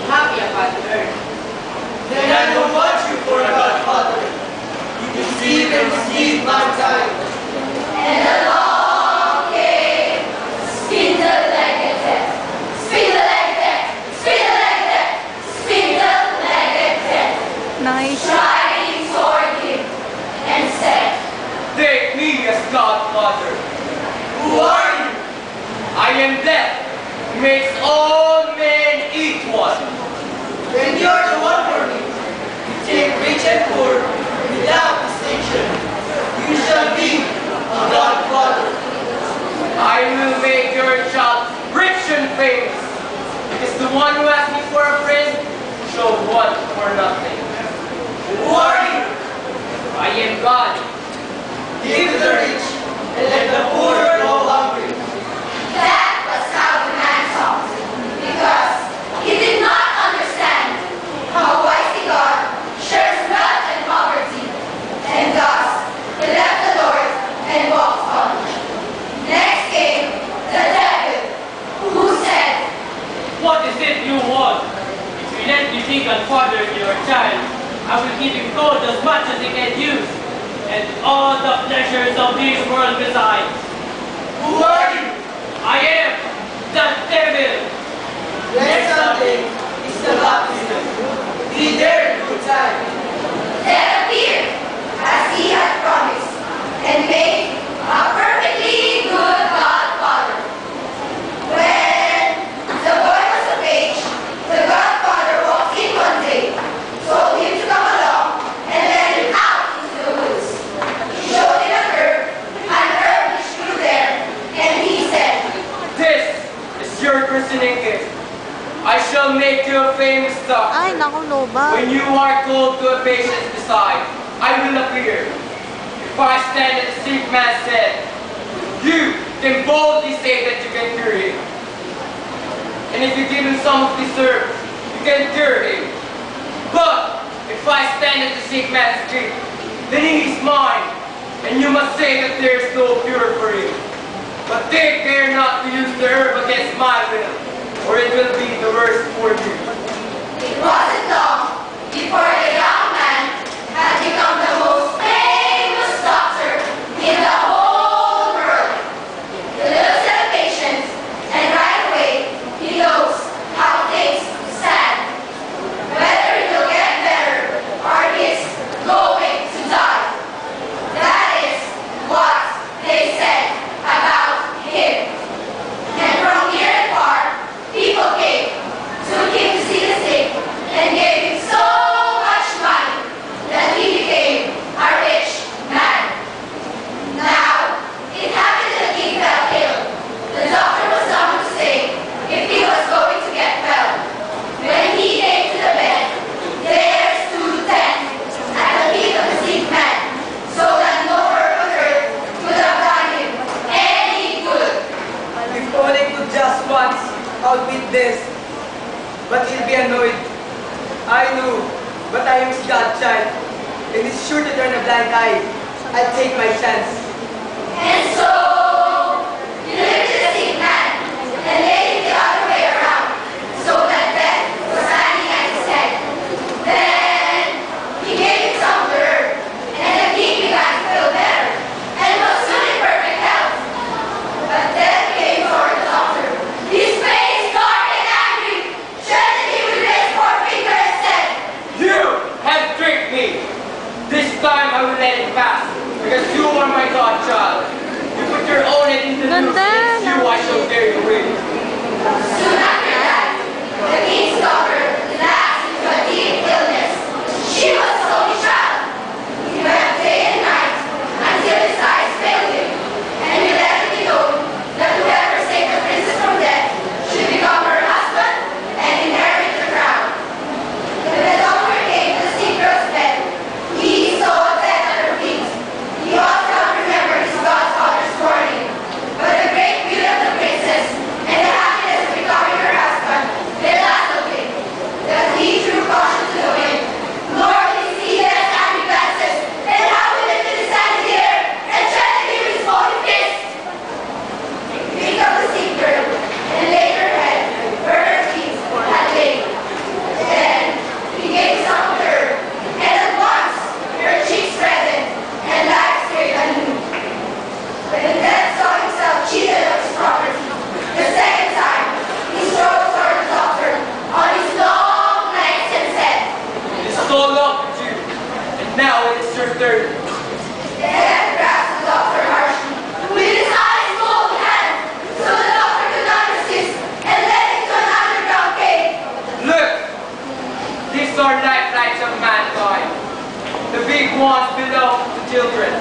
happy upon the earth. Then I don't want you for a godfather. You deceive and deceive mankind. And along came Spindle-legged Death. Spindle-legged Death. Spindle-legged Death. Spindle-legged Death. Nice. Shining toward him and said, Take me as godfather. Who are you? I am Death, who makes all men equal. Then you're the one for me. You take rich and poor without distinction. You shall be a godfather. I will make your child rich and famous. Because the one who asked me for a friend shall want for nothing. Who are you? I am God. Give to the rich and let the poor go hungry. that was how the man talked, because he did not understand how wisely God shares wealth and poverty, and thus he left the Lord and walked on. Next came the devil, who said, What is it you want? If you let me be godfather to your child, I will give him gold as much as he can use, and all the pleasures of this world besides. Who are you? I am the devil. Next Sunday is the baptism. Be there in good time. Death appeared, as he had promised, and made a perfectly good godfather. When the boy was of age, the godfather walked in one day, told him to come along, and led him out into the woods. He showed him an herb which grew there, and he said, This is your christening gift. I shall make you a famous doctor. Ay, naku, loba. When you are called to a patient's beside, I will appear. If I stand at the sick man's head, you can boldly say that you can cure him. And if you give him some of this herb, you can cure him. But if I stand at the sick man's feet, then he is mine, and you must say that there is no cure for him. But take care not to use the herb against my will, or it will be the worse for you. it wasn't long before the young man had become the most famous doctor in the whole world. He looks at the patients, and right away he knows how things stand. Whether he will get better or he's going to die. That is what they said about him. And from near and far, people came, took him to see the sick, and gave him so much money that he became a rich man. Now, it happened that the king fell ill. The doctor was summoned to say if he was going to get well. When he came to the bed, there stood Death at the feet of the sick man, so that no herb on earth could have done him any good. If only could just once outwit this, but he'll be annoyed. I know, but I am his godchild, and he's sure to turn a blind eye. I'll take my chance. And so, he lifted the sick man and laid him the other way around, so that Death was standing at his head. Then, he gave him some of the herb, and the king began to feel better, and was soon in perfect health. But Death came toward the doctor, his face dark and angry, threatened him with his forefinger and said, You have tricked me. This time I will let it pass, because you are my godchild. You put your own head into the noose, and it's you I shall carry away. Soon after that, the king's daughter lapsed into a deep illness. She was his only child. He wept day and night until his eyes failed him, and he let it be known that whoever saved the princess from death should become her husband and inherit the crown. When the doctor came to the sick girl's bed, he saw Death at her feet. He also remembered turn. Then grabs the doctor harshly with his ice cold hand, so the doctor could not resist and led him to an underground cave. Look! These are lifelines of mankind. The big ones belong to children.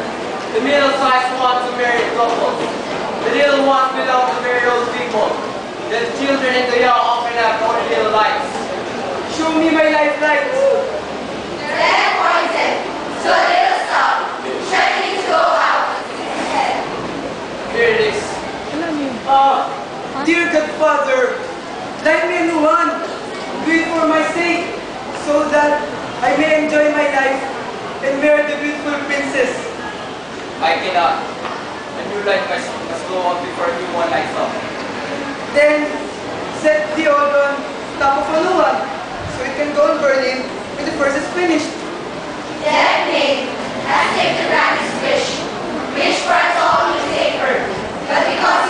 The middle-sized ones to married couples. The little ones belong to very old people. The children and the young often have only little lights. Show me my lifelines. Then pointed to a little star, threatening to go out his head. Here it is. Dear Godfather, let me in one. Do it for my sake, so that I may enjoy my life and marry the beautiful princess. I cannot. A new light must go on before a new one lights up. Then set the old on top of a new one, so it can go on burning when the first is finished. Then Nate has taken back his wish for a tall newspaper, but because